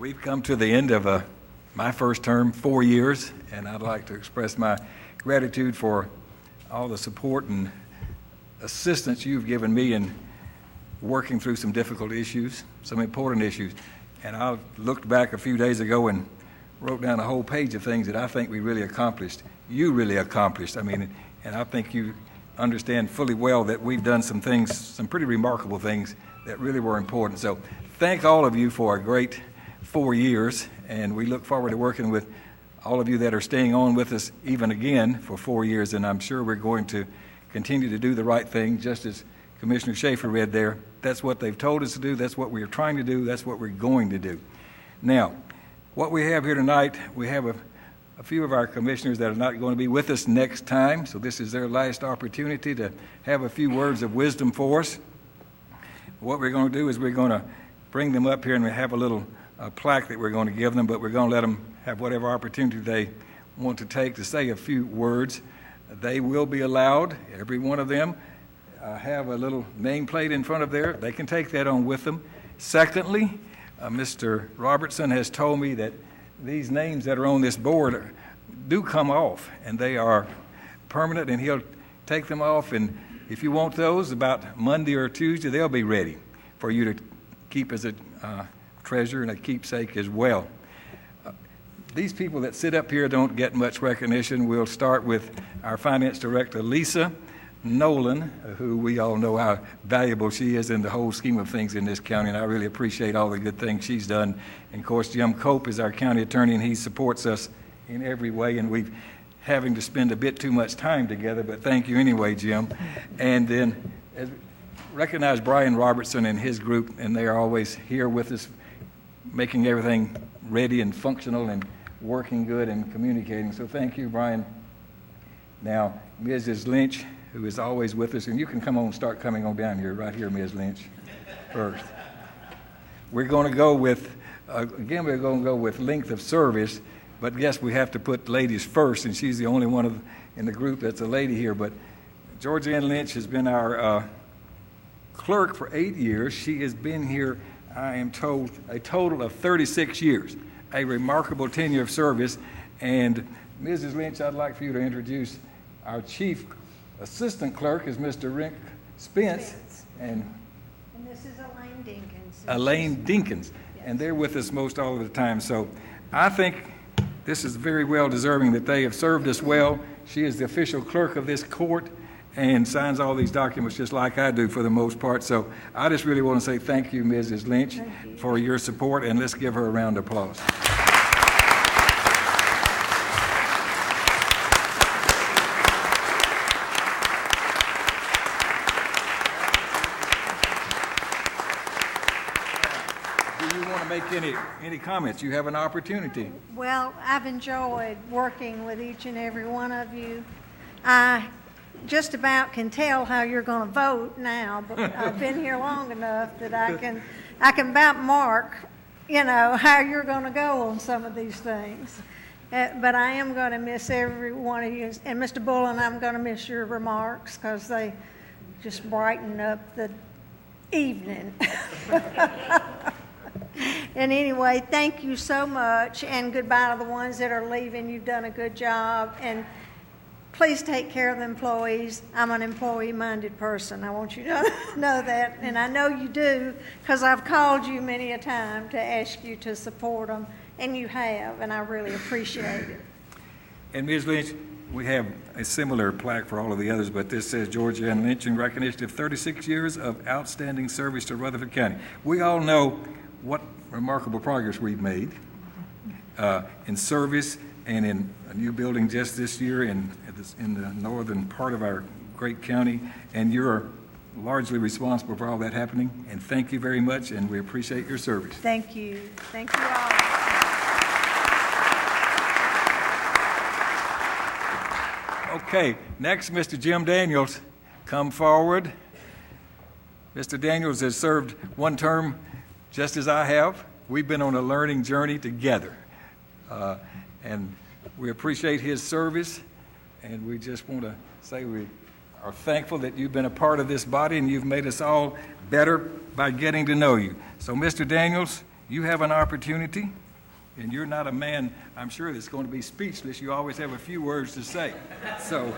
We've come to the end of my first term, 4 years, and I'd like to express my gratitude for all the support and assistance you've given me in working through some difficult issues, some important issues. And I looked back a few days ago and wrote down a whole page of things that I think we really accomplished. You really accomplished. And I think you understand fully well that we've done some things, some pretty remarkable things that really were important. So thank all of you for a great 4 years, and we look forward to working with all of you that are staying on with us even again for 4 years, and I'm sure we're going to continue to do the right thing, just as Commissioner Schaefer read there. That's what they've told us to do. That's what we're trying to do. That's what we're going to do. Now, what we have here tonight, we have a few of our commissioners that are not going to be with us next time, so this is their last opportunity to have a few words of wisdom for us. What we're going to do is we're going to bring them up here and we have a little plaque that we're going to give them, but we're going to let them have whatever opportunity they want to take to say a few words. They will be allowed, every one of them, have a little nameplate in front of there. They can take that on with them. Secondly, Mr. Robertson has told me that these names that are on this board do come off, and they are permanent, and he'll take them off, and if you want those, about Monday or Tuesday, they'll be ready for you to keep as a treasure and a keepsake as well. These people that sit up here don't get much recognition. We'll start with our finance director, Lisa Nolan, who we all know how valuable she is in the whole scheme of things in this county, and I really appreciate all the good things she's done. And of course, Jim Cope is our county attorney, and he supports us in every way, and we've having to spend a bit too much time together, but thank you anyway, Jim. And then recognize Brian Robertson and his group, and they are always here with us, making everything ready and functional and working good and communicating. So thank you, Brian. Now, Mrs. Lynch, who is always with us, and you can come on, start coming on down here, right here, Ms. Lynch, first. We're going to go with, again, we're going to go with length of service, but yes, we have to put ladies first, and she's the only one in the group that's a lady here. But Georgianne Lynch has been our clerk for 8 years. She has been here, I am told, a total of 36 years, a remarkable tenure of service. And Mrs. Lynch, I'd like for you to introduce our chief assistant clerk is Mr. Rick Spence. And this is Elaine Dinkins. Elaine Dinkins. Yes. And they're with us most all of the time. So I think this is very well deserving that they have served us well. She is the official clerk of this court and signs all these documents just like I do for the most part. So I just really want to say thank you, Mrs. Lynch, for your support, and let's give her a round of applause. Any comments? You have an opportunity. Well, I've enjoyed working with each and every one of you. I just about can tell how you're going to vote now, but I've been here long enough that I can about mark, how you're going to go on some of these things. But I am going to miss every one of you. And Mr. Bullen, I'm going to miss your remarks because they just brighten up the evening. And anyway, thank you so much, and goodbye to the ones that are leaving. You've done a good job, and please take care of the employees. I'm an employee-minded person. I want you to know that, and I know you do because I've called you many a time to ask you to support them, and you have, and I really appreciate it. And Ms. Lynch, we have a similar plaque for all of the others, but this says Georgianne Lynch in recognition of 36 years of outstanding service to Rutherford County. We all know what remarkable progress we've made in service and in a new building just this year in the northern part of our great county, and you're largely responsible for all that happening, and thank you very much, and we appreciate your service. Thank you. Thank you all. Okay, next, Mr. Jim Daniels, come forward. Mr. Daniels has served one term just as I have. We've been on a learning journey together, and we appreciate his service, and we just want to say we are thankful that you've been a part of this body and you've made us all better by getting to know you. So, Mr. Daniels, you have an opportunity, and you're not a man, I'm sure, that's going to be speechless. You always have a few words to say. So,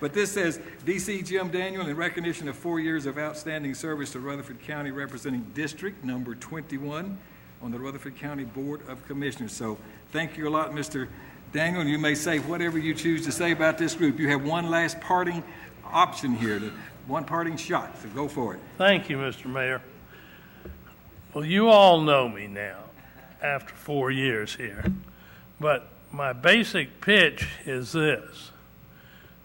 but this says, D.C. Jim Daniel, in recognition of 4 years of outstanding service to Rutherford County, representing District Number 21 on the Rutherford County Board of Commissioners. So thank you a lot, Mr. Daniel. You may say whatever you choose to say about this group. You have one last parting option here, one parting shot, so go for it. Thank you, Mr. Mayor. Well, you all know me now after 4 years here, but my basic pitch is this.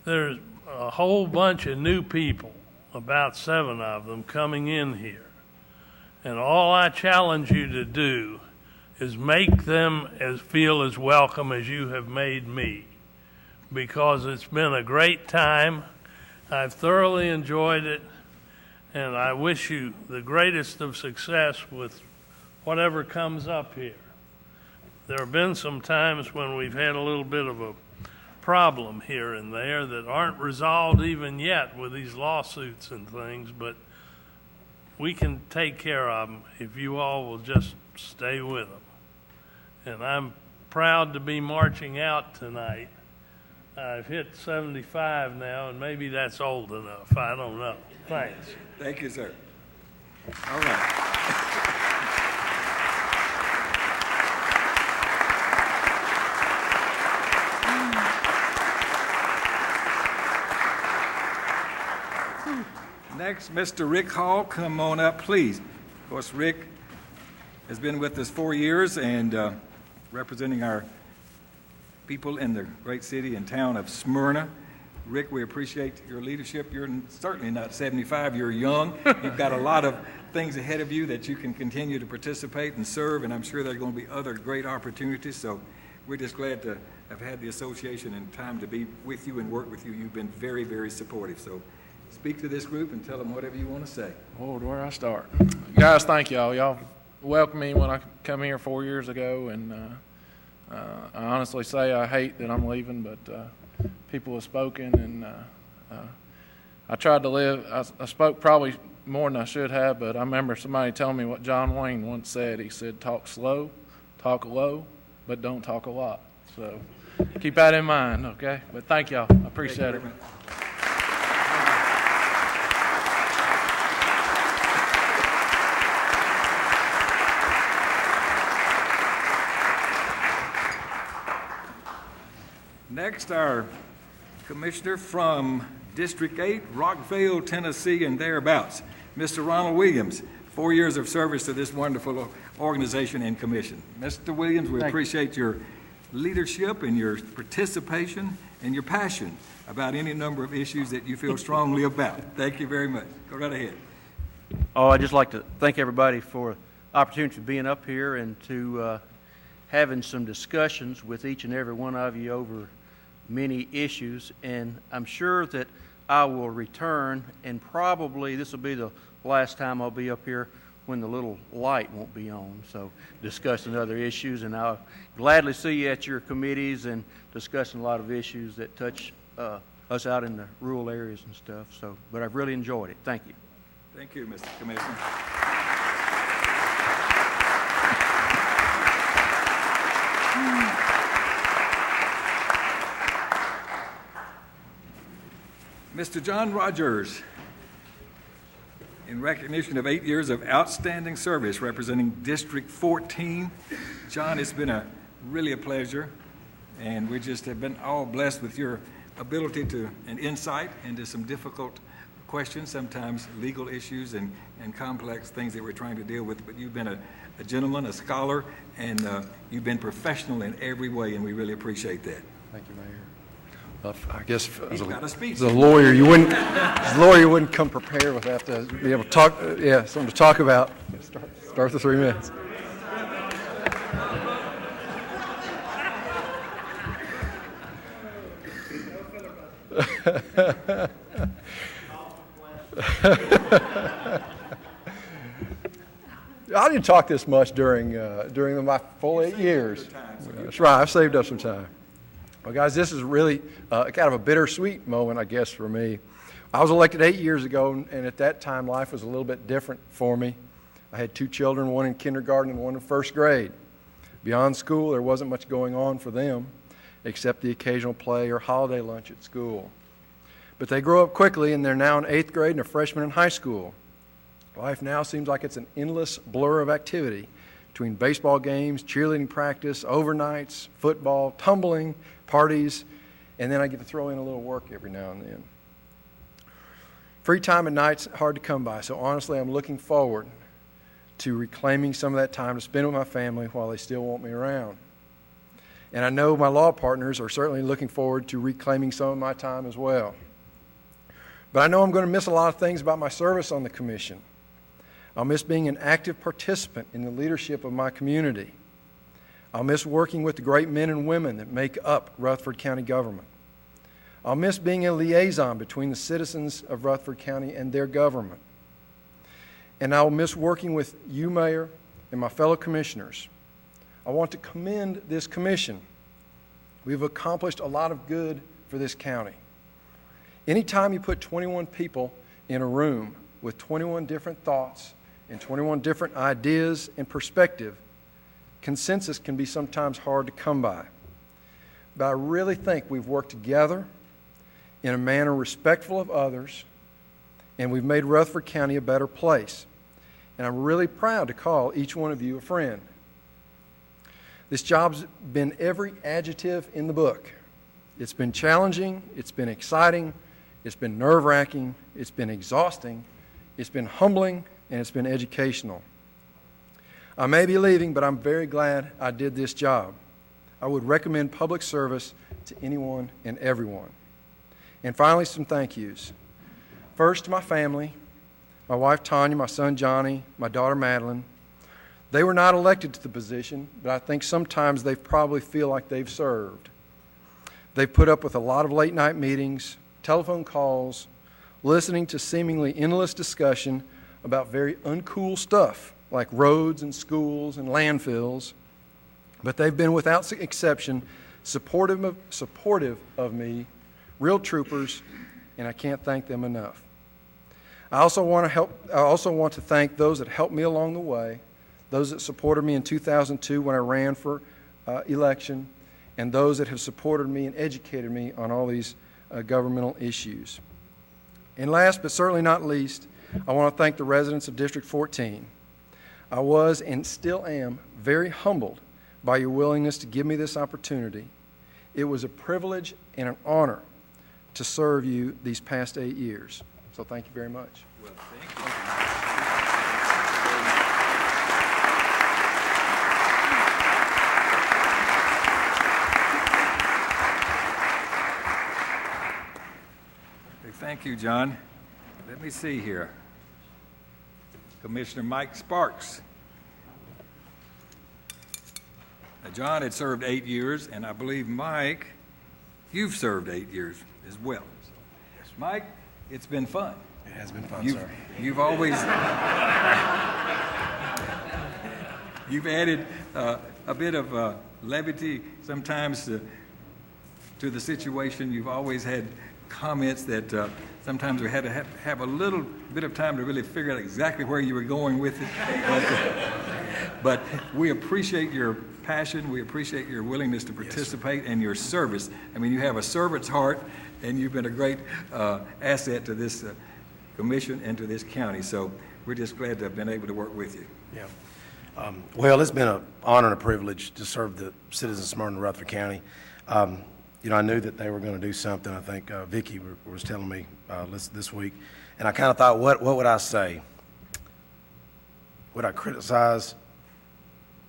There's a whole bunch of new people, about 7 of them, coming in here. And all I challenge you to do is make them feel as welcome as you have made me, because it's been a great time. I've thoroughly enjoyed it, and I wish you the greatest of success with whatever comes up here. There have been some times when we've had a little bit of a problem here and there that aren't resolved even yet with these lawsuits and things, but we can take care of them if you all will just stay with them. And I'm proud to be marching out tonight. I've hit 75 now, and maybe that's old enough. I don't know. Thanks. Thank you, sir. All right. Next, Mr. Rick Hall, come on up, please. Of course, Rick has been with us 4 years and representing our people in the great city and town of Smyrna. Rick, we appreciate your leadership. You're certainly not 75, you're young. You've got a lot of things ahead of you that you can continue to participate and serve, and I'm sure there are going to be other great opportunities. So we're just glad to have had the association and time to be with you and work with you. You've been very, very supportive. So speak to this group and tell them whatever you want to say. Oh, where I start? Guys, thank y'all. Y'all welcomed me when I come here 4 years ago, and I honestly say I hate that I'm leaving, but people have spoken, and I tried to live. I spoke probably more than I should have, but I remember somebody telling me what John Wayne once said. He said, talk slow, talk low, but don't talk a lot. So keep that in mind, okay? But thank y'all. I appreciate it. Next, our commissioner from District 8, Rockville, Tennessee, and thereabouts, Mr. Ronald Williams. 4 years of service to this wonderful organization and commission. Mr. Williams, we appreciate your leadership and your participation and your passion about any number of issues that you feel strongly about. Thank you very much. Go right ahead. Oh, I'd just like to thank everybody for the opportunity of being up here and to having some discussions with each and every one of you over many issues. And I'm sure that I will return, and probably this will be the last time I'll be up here when the little light won't be on, so discussing other issues. And I'll gladly see you at your committees and discussing a lot of issues that touch us out in the rural areas and stuff. So, but I've really enjoyed it. Thank you. Thank you, Mr. Commissioner. Mr. John Rogers, in recognition of 8 years of outstanding service representing District 14. John, it's been really a pleasure, and we just have been all blessed with your ability and insight into some difficult questions, sometimes legal issues and complex things that we're trying to deal with. But you've been a gentleman, a scholar, and you've been professional in every way, and we really appreciate that. Thank you, Mayor. I guess as a lawyer, you wouldn't come prepared with that to be able to talk. Yeah, something to talk about. Start the 3 minutes. I didn't talk this much during my full 8 years. That's right. I've saved up some time. Well, guys, this is really kind of a bittersweet moment, I guess, for me. I was elected 8 years ago, and at that time, life was a little bit different for me. I had 2 children, one in kindergarten and one in first grade. Beyond school, there wasn't much going on for them, except the occasional play or holiday lunch at school. But they grow up quickly, and they're now in 8th grade and a freshman in high school. Life now seems like it's an endless blur of activity between baseball games, cheerleading practice, overnights, football, tumbling, parties, and then I get to throw in a little work every now and then. Free time at night's hard to come by, so honestly, I'm looking forward to reclaiming some of that time to spend with my family while they still want me around. And I know my law partners are certainly looking forward to reclaiming some of my time as well. But I know I'm going to miss a lot of things about my service on the commission. I'll miss being an active participant in the leadership of my community. I'll miss working with the great men and women that make up Rutherford County government. I'll miss being a liaison between the citizens of Rutherford County and their government. And I'll miss working with you, Mayor, and my fellow commissioners. I want to commend this commission. We've accomplished a lot of good for this county. Anytime you put 21 people in a room with 21 different thoughts and 21 different ideas and perspective, consensus can be sometimes hard to come by. But I really think we've worked together in a manner respectful of others, and we've made Rutherford County a better place. And I'm really proud to call each one of you a friend. This job's been every adjective in the book. It's been challenging, it's been exciting, it's been nerve-wracking, it's been exhausting, it's been humbling, and it's been educational. I may be leaving, but I'm very glad I did this job. I would recommend public service to anyone and everyone. And finally, some thank yous. First, to my family, my wife Tanya, my son Johnny, my daughter Madeline. They were not elected to the position, but I think sometimes they probably feel like they've served. They've put up with a lot of late night meetings, telephone calls, listening to seemingly endless discussion about very uncool stuff like roads and schools and landfills. But they've been, without exception, supportive of me, real troopers, and I can't thank them enough. I also want to thank those that helped me along the way, those that supported me in 2002 when I ran for election, and those that have supported me and educated me on all these governmental issues. And last but certainly not least, I want to thank the residents of District 14. I was and still am very humbled by your willingness to give me this opportunity. It was a privilege and an honor to serve you these past 8 years. So thank you very much. Well, thank you. Thank you, John. Let me see here. Commissioner Mike Sparks. Now, John had served 8 years, and I believe, Mike, you've served 8 years as well. So, Mike, it's been fun. It has been fun, sir. You've always you've added a bit of levity sometimes to the situation. You've always had comments that sometimes we had to have a little bit of time to really figure out exactly where you were going with it. But we appreciate your passion. We appreciate your willingness to participate and your service. I mean, you have a servant's heart, and you've been a great asset to this commission and to this county. So we're just glad to have been able to work with you. Yeah. Well, it's been an honor and a privilege to serve the citizens of Smyrna and Rutherford County. You know, I knew that they were going to do something. I think Vicki was telling me this week, and I kind of thought, what would I say? Would I criticize,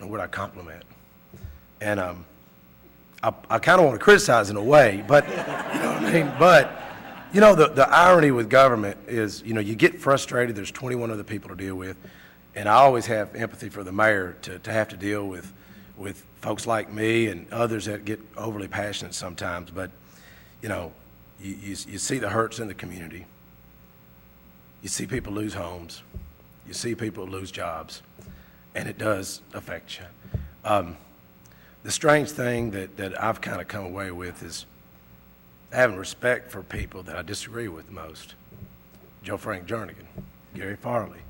or would I compliment? And I kind of want to criticize in a way, but you know what I mean. But you know, the irony with government is, you know, you get frustrated. There's 21 other people to deal with, and I always have empathy for the mayor to have to deal with folks like me and others that get overly passionate sometimes. But you know, you see the hurts in the community. You see people lose homes. You see people lose jobs, and it does affect you. The strange thing that I've kind of come away with is having respect for people that I disagree with most. Joe Frank Jernigan, Gary Farley,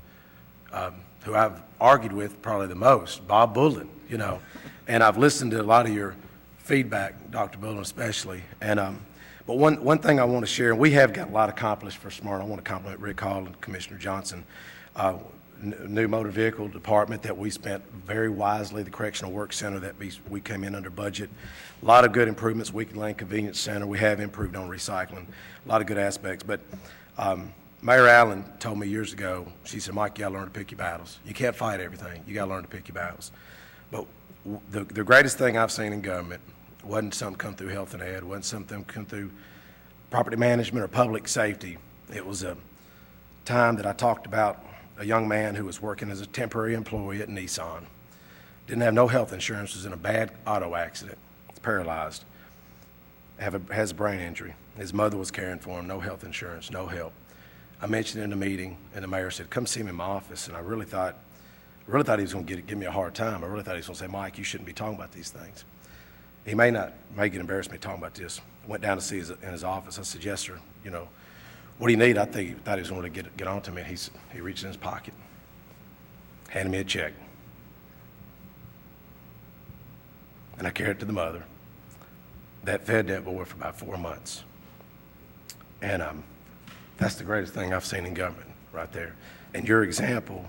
who I've argued with probably the most, Bob Bullen, you know. And I've listened to a lot of your feedback, Dr. Bullen especially. And but one thing I want to share, and we have got a lot accomplished for Smyrna. I want to compliment Rick Hall and Commissioner Johnson. New motor vehicle department that we spent very wisely, the Correctional Work Center that we came in under budget. A lot of good improvements, Weekend Lane Convenience Center. We have improved on recycling, a lot of good aspects. But Mayor Allen told me years ago, she said, Mike, you got to learn to pick your battles. You can't fight everything. You got to learn to pick your battles. But the greatest thing I've seen in government wasn't something come through health and ed, wasn't something come through property management or public safety. It was a time that I talked about a young man who was working as a temporary employee at Nissan. Didn't have no health insurance, was in a bad auto accident. He's paralyzed, has a brain injury. His mother was caring for him, no health insurance, no help. I mentioned it in a meeting, and the mayor said, come see me in my office. And I really thought he was going to give me a hard time. I really thought he was going to say, Mike, you shouldn't be talking about these things. He may get embarrassed me talking about this. Went down to see in his office. I said, yes, sir, you know, what do you need? I think he thought he was going to get on to me. He reached in his pocket, handed me a check. And I carried it to the mother. That fed that boy for about 4 months. And that's the greatest thing I've seen in government right there. And your example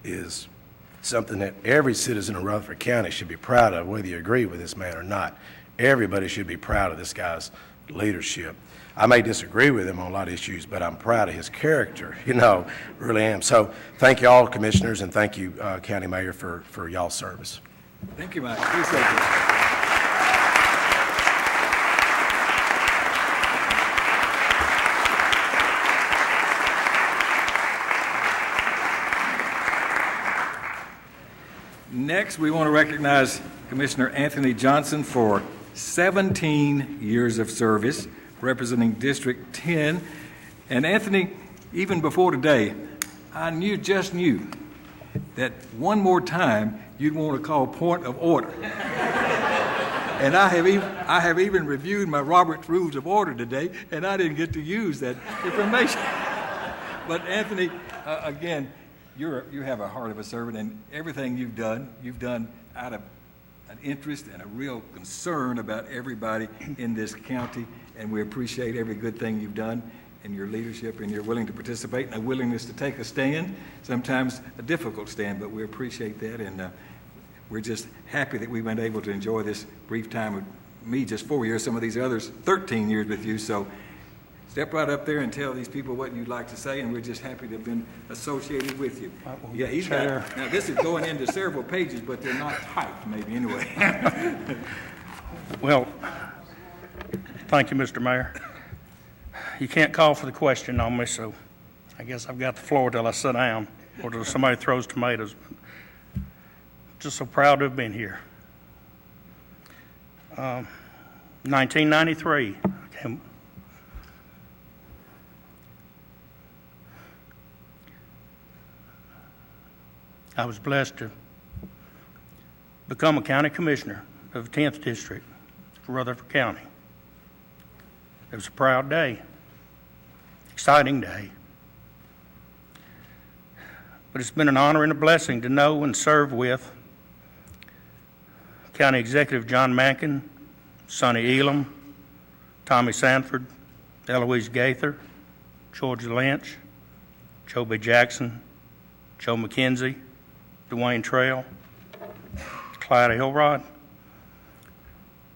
is something that every citizen of Rutherford County should be proud of, whether you agree with this man or not. Everybody should be proud of this guy's leadership. I may disagree with him on a lot of issues, but I'm proud of his character, you know, really am. So thank you all, commissioners, and thank you, County Mayor, for y'all's service. Thank you, Mike. Appreciate it. Next, we want to recognize Commissioner Anthony Johnson for 17 years of service representing District 10. And Anthony, even before today, I just knew that one more time you'd want to call point of order. And I have even reviewed my Robert's Rules of Order today, and I didn't get to use that information. But Anthony, again, you have a heart of a servant, and everything you've done out of an interest and a real concern about everybody in this county, and we appreciate every good thing you've done and your leadership and your willing to participate and a willingness to take a stand, sometimes a difficult stand, but we appreciate that, and we're just happy that we've been able to enjoy this brief time with me, just 4 years, some of these others 13 years with you, so step right up there and tell these people what you'd like to say, and we're just happy to have been associated with you. Yeah, he's got, now this is going into several pages, but they're not typed, maybe, anyway. Well, thank you, Mr. Mayor. You can't call for the question on me, so I guess I've got the floor till I sit down or till somebody throws tomatoes. Just so proud to have been here. 1993, I was blessed to become a county commissioner of the 10th District for Rutherford County. It was a proud day, exciting day. But it's been an honor and a blessing to know and serve with County Executive John Mankin, Sonny Elam, Tommy Sanford, Eloise Gaither, George Lynch, Joe B. Jackson, Joe McKenzie, Dwayne Trail, Clyde Elrod,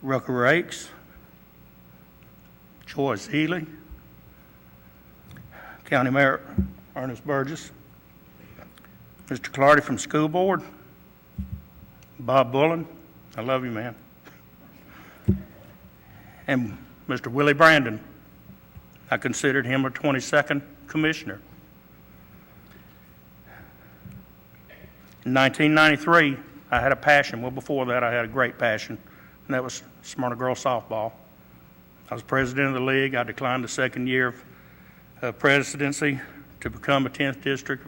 Rucker Rakes, Joyce Healy, County Mayor Ernest Burgess, Mr. Clardy from School Board, Bob Bullen, I love you, man, and Mr. Willie Brandon. I considered him a 22nd commissioner. In 1993, I had a passion. Well, before that, I had a great passion, and that was Smyrna Girls Softball. I was president of the league. I declined the second year of presidency to become a 10th District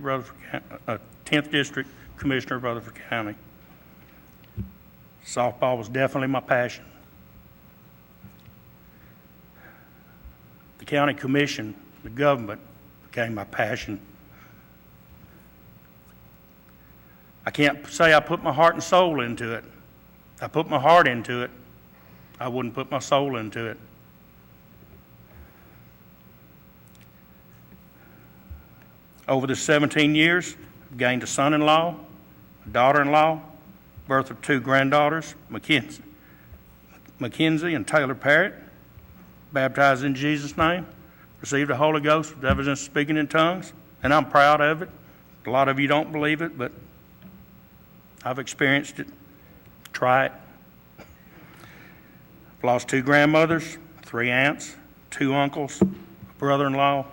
Commissioner of Rutherford County. Softball was definitely my passion. The county commission, the government, became my passion. I can't say I put my heart and soul into it. I put my heart into it. I wouldn't put my soul into it. Over the 17 years, I've gained a son-in-law, a daughter-in-law, birth of 2 granddaughters, Mackenzie and Taylor Parrott, baptized in Jesus' name, received the Holy Ghost with evidence of speaking in tongues, and I'm proud of it. A lot of you don't believe it, but I've experienced it. Try it. I've lost 2 grandmothers, 3 aunts, 2 uncles, a brother-in-law,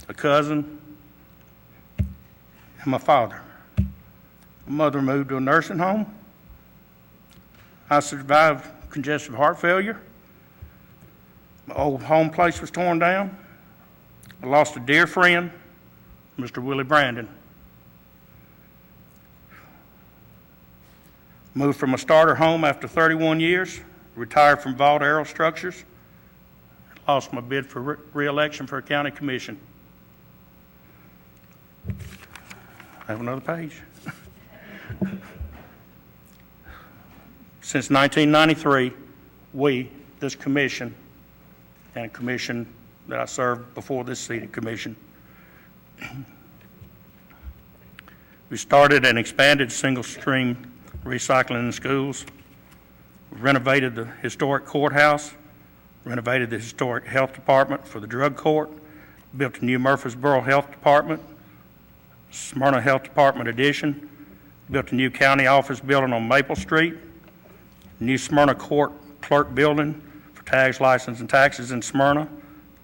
a cousin, and my father. My mother moved to a nursing home. I survived congestive heart failure. My old home place was torn down. I lost a dear friend, Mr. Willie Brandon. Moved from a starter home after 31 years, retired from Vault Aero Structures, lost my bid for re-election for a county commission. I have another page. Since 1993, this commission, and a commission that I served before this seated commission, we started and expanded single-stream recycling in schools, renovated the historic courthouse, renovated the historic health department for the drug court, built a new Murfreesboro Health Department, Smyrna Health Department addition, built a new county office building on Maple Street, new Smyrna Court Clerk building for tags, license, and taxes in Smyrna,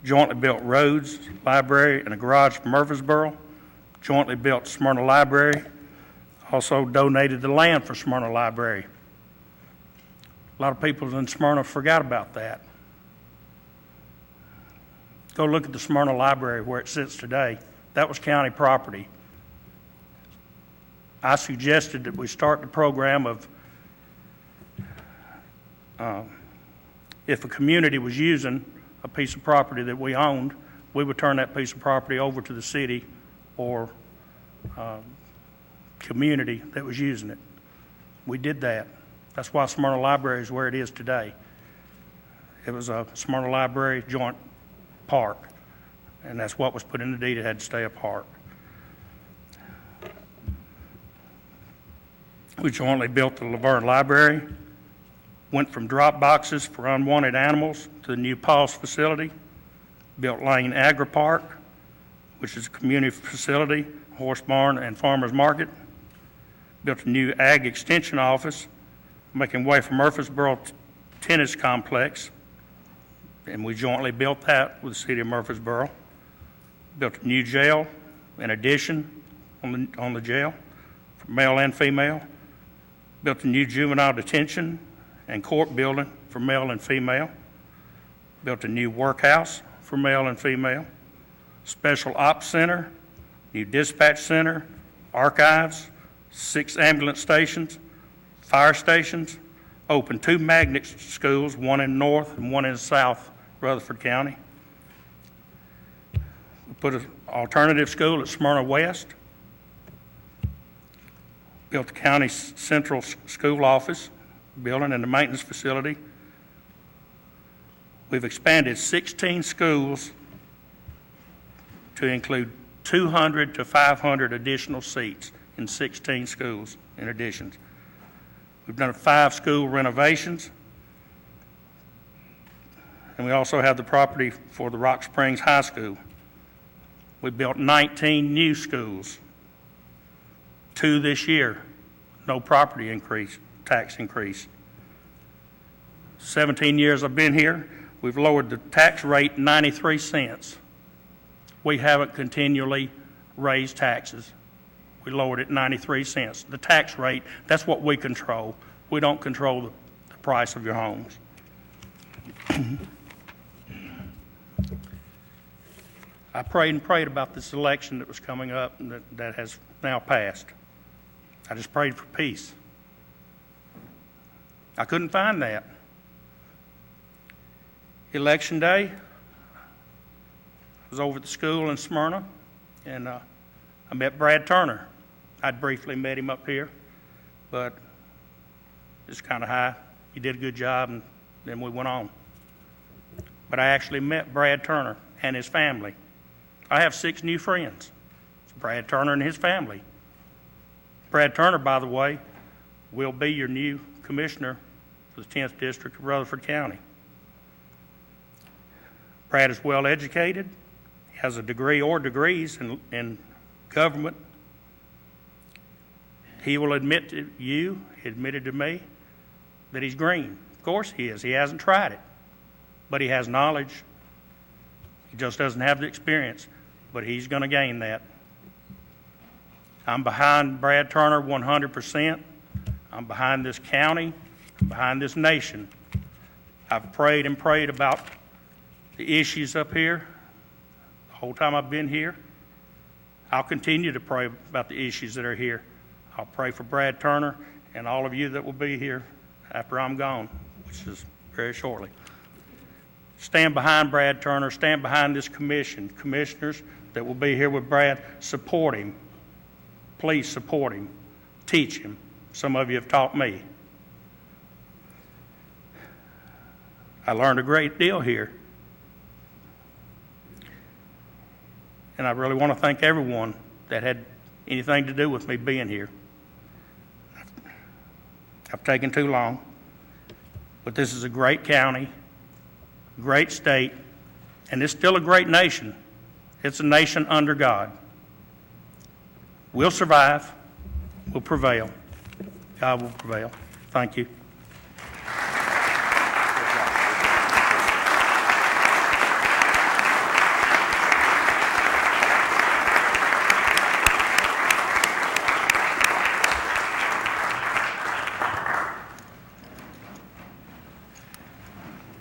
jointly built roads, library, and a garage for Murfreesboro, jointly built Smyrna Library, also donated the land for Smyrna Library. A lot of people in Smyrna forgot about that. Go look at the Smyrna Library where it sits today. That was county property. I suggested that we start the program of if a community was using a piece of property that we owned, we would turn that piece of property over to the city or community that was using it. We did that. That's why Smyrna Library is where it is today. It was a Smyrna Library joint park, and that's what was put in the deed. It had to stay a park. We jointly built the Laverne Library, went from drop boxes for unwanted animals to the new Paws facility, built Lane Agri Park, which is a community facility, horse barn, and farmer's market, built a new Ag Extension office, making way for Murfreesboro Tennis Complex, and we jointly built that with the city of Murfreesboro. Built a new jail, an addition on the jail for male and female. Built a new juvenile detention and court building for male and female. Built a new workhouse for male and female. Special Ops Center, new dispatch center, archives, 6 ambulance stations, fire stations, opened 2 magnet schools, one in North and one in South Rutherford County. We put an alternative school at Smyrna West. Built the county central school office building and the maintenance facility. We've expanded 16 schools to include 200 to 500 additional seats in 16 schools in additions. We've done 5 school renovations, and we also have the property for the Rock Springs High School. We built 19 new schools, 2 this year, no property increase, tax increase. 17 years I've been here, we've lowered the tax rate 93 cents. We haven't continually raised taxes. We lowered it 93 cents. The tax rate, that's what we control. We don't control the price of your homes. I prayed and prayed about this election that was coming up and that has now passed. I just prayed for peace. I couldn't find that. Election day, I was over at the school in Smyrna, and I met Brad Turner. I'd briefly met him up here, but it's kind of high. He did a good job, and then we went on. But I actually met Brad Turner and his family. I have 6 new friends. It's Brad Turner and his family. Brad Turner, by the way, will be your new commissioner for the 10th District of Rutherford County. Brad is well educated. He has a degree or degrees in government. He will admit to you, he admitted to me, that he's green. Of course he is. He hasn't tried it. But he has knowledge. He just doesn't have the experience. But he's going to gain that. I'm behind Brad Turner 100%. I'm behind this county. I'm behind this nation. I've prayed and prayed about the issues up here the whole time I've been here. I'll continue to pray about the issues that are here. I'll pray for Brad Turner and all of you that will be here after I'm gone, which is very shortly. Stand behind Brad Turner. Stand behind this commission. Commissioners that will be here with Brad, support him. Please support him. Teach him. Some of you have taught me. I learned a great deal here. And I really want to thank everyone that had anything to do with me being here. I've taken too long, but this is a great county, great state, and it's still a great nation. It's a nation under God. We'll survive. We'll prevail. God will prevail. Thank you.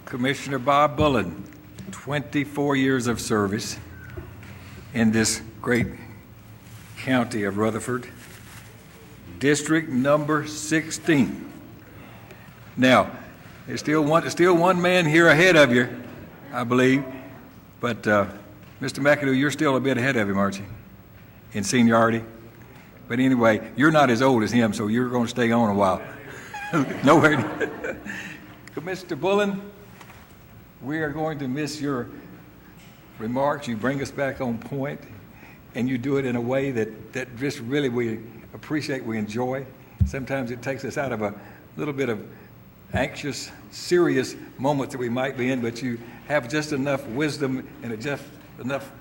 Commissioner Bob Bullen, 24 years of service in this great county of Rutherford, District number 16. Now, there's still one man here ahead of you, I believe, but Mr. McAdoo, you're still a bit ahead of him, aren't you, in seniority? But anyway, you're not as old as him, so you're going to stay on a while. Nowhere. Mr. Bullen, we are going to miss your remarks. You bring us back on point, and you do it in a way that just really we appreciate, we enjoy. Sometimes it takes us out of a little bit of anxious, serious moments that we might be in, but you have just enough wisdom and just enough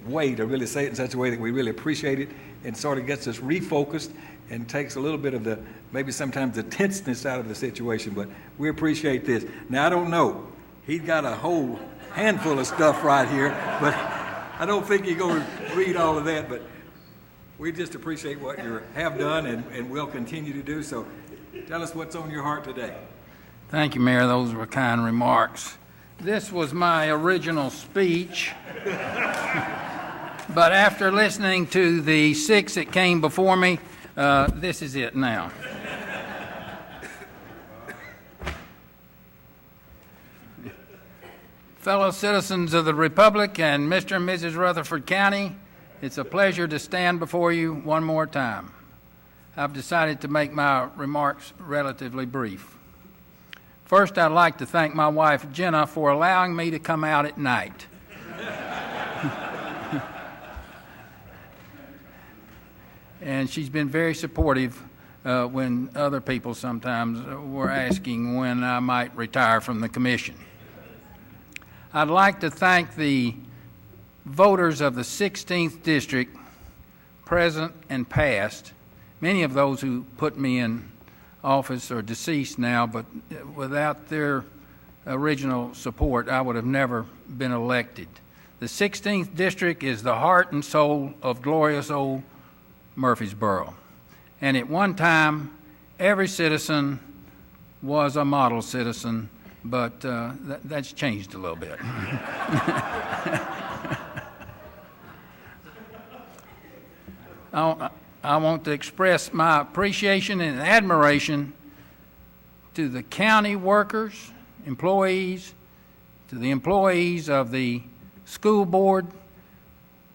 way to really say it in such a way that we really appreciate it and sort of gets us refocused and takes a little bit of the, maybe sometimes the tenseness out of the situation, but we appreciate this. Now, I don't know. He's got a whole handful of stuff right here, but I don't think you're going to read all of that, but we just appreciate what you have done and will continue to do. So tell us what's on your heart today. Thank you, Mayor. Those were kind remarks. This was my original speech, but after listening to the 6 that came before me, this is it now. Fellow citizens of the Republic and Mr. and Mrs. Rutherford County, it's a pleasure to stand before you one more time. I've decided to make my remarks relatively brief. First, I'd like to thank my wife, Jenna, for allowing me to come out at night. And she's been very supportive when other people sometimes were asking when I might retire from the commission. I'd like to thank the voters of the 16th District, present and past. Many of those who put me in office are deceased now, but without their original support, I would have never been elected. The 16th District is the heart and soul of glorious old Murfreesboro. And at one time, every citizen was a model citizen, but that's changed a little bit. I want to express my appreciation and admiration to the county workers, employees, to the employees of the school board,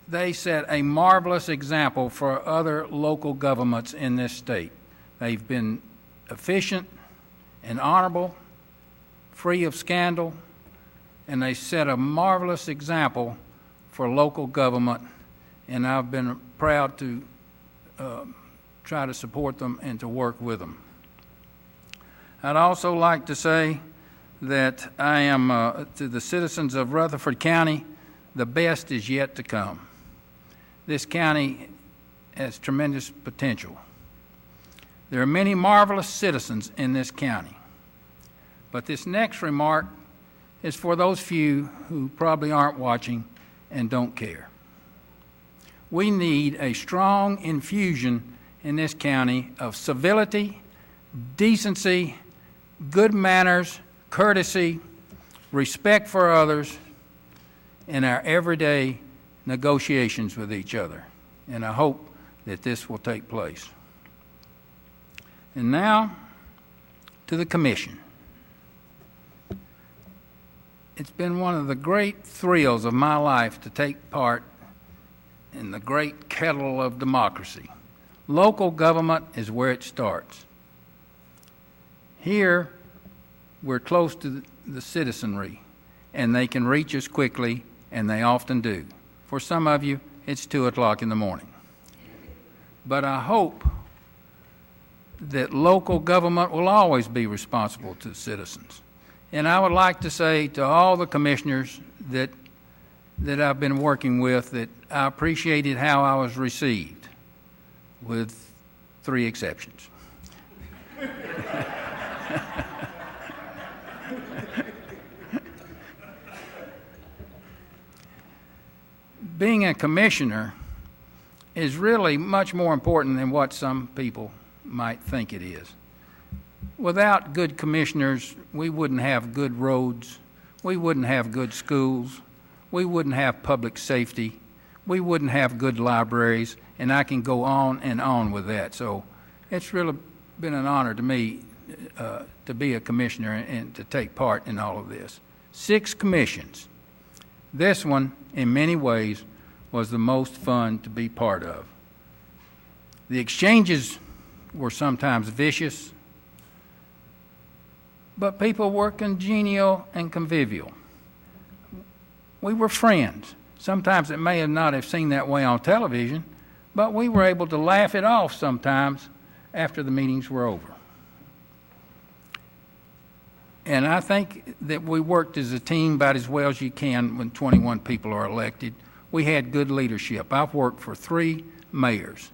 they set a marvelous example for other local governments in this state. They've been efficient and honorable, free of scandal, and they set a marvelous example for local government, and I've been proud to try to support them and to work with them. I'd also like to say that I am, to the citizens of Rutherford County, the best is yet to come. This county has tremendous potential. There are many marvelous citizens in this county, but this next remark is for those few who probably aren't watching and don't care. We need a strong infusion in this county of civility, decency, good manners, courtesy, respect for others in our everyday negotiations with each other. And I hope that this will take place. And now to the commission. It's been one of the great thrills of my life to take part in the great kettle of democracy. Local government is where it starts. Here, we're close to the citizenry, and they can reach us quickly, and they often do. For some of you, it's 2 o'clock in the morning. But I hope that local government will always be responsible to citizens. And I would like to say to all the commissioners that I've been working with that I appreciated how I was received, with 3 exceptions. Being a commissioner is really much more important than what some people might think it is. Without good commissioners, we wouldn't have good roads, we wouldn't have good schools, we wouldn't have public safety, we wouldn't have good libraries, and I can go on and on with that. So it's really been an honor to me to be a commissioner and to take part in all of this. 6 commissions. This one, in many ways, was the most fun to be part of. The exchanges were sometimes vicious, but people were congenial and convivial. We were friends. Sometimes it may not have seemed that way on television, but we were able to laugh it off sometimes after the meetings were over. And I think that we worked as a team about as well as you can when 21 people are elected. We had good leadership. I've worked for 3 mayors.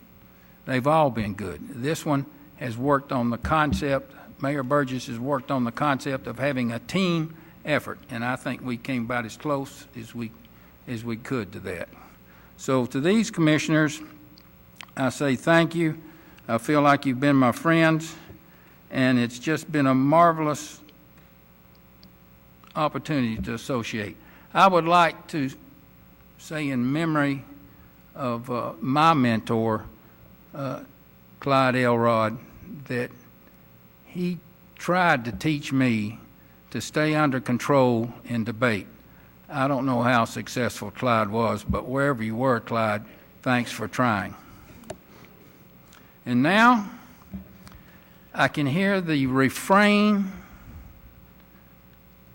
They've all been good. This one has worked on the concept, Mayor Burgess has worked on the concept of having a team effort, and I think we came about as close as we could to that. So to these commissioners, I say thank you. I feel like you've been my friends, and it's just been a marvelous opportunity to associate. I would like to say in memory of my mentor, Clyde Elrod, that he tried to teach me to stay under control in debate. I don't know how successful Clyde was, but wherever you were, Clyde, thanks for trying. And now I can hear the refrain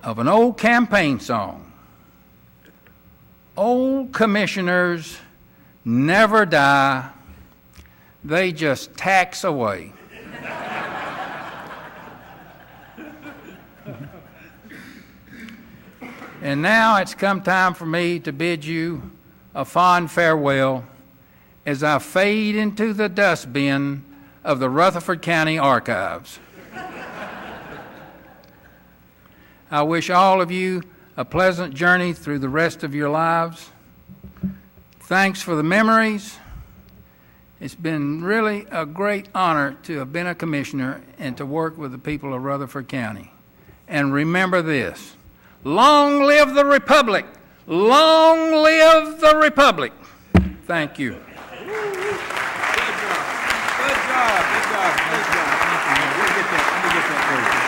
of an old campaign song. Old commissioners never die, they just tax away. And now it's come time for me to bid you a fond farewell as I fade into the dustbin of the Rutherford County Archives. I wish all of you a pleasant journey through the rest of your lives. Thanks for the memories. It's been really a great honor to have been a commissioner and to work with the people of Rutherford County. And remember this: long live the Republic! Long live the Republic! Thank you. Good job. Let me get that for you.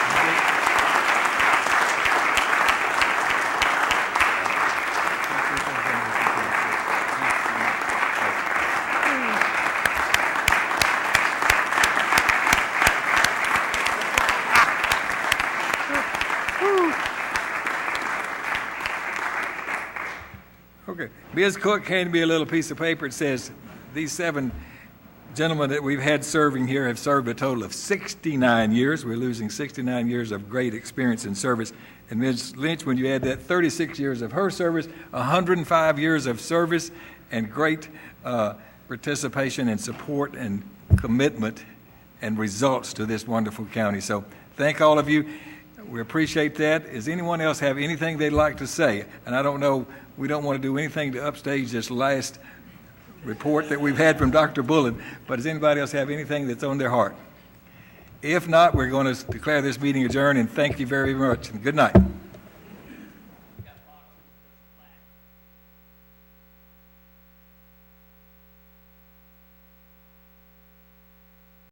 Okay. Ms. Cook handed me a little piece of paper. It says these 7 gentlemen that we've had serving here have served a total of 69 years. We're losing 69 years of great experience in service. And Ms. Lynch, when you add that 36 years of her service, 105 years of service, and great participation and support and commitment and results to this wonderful county. So thank all of you. We appreciate that. Does anyone else have anything they'd like to say? And I don't know, we don't want to do anything to upstage this last report that we've had from Dr. Bullen, but does anybody else have anything that's on their heart? If not, we're going to declare this meeting adjourned, and thank you very much, and good night.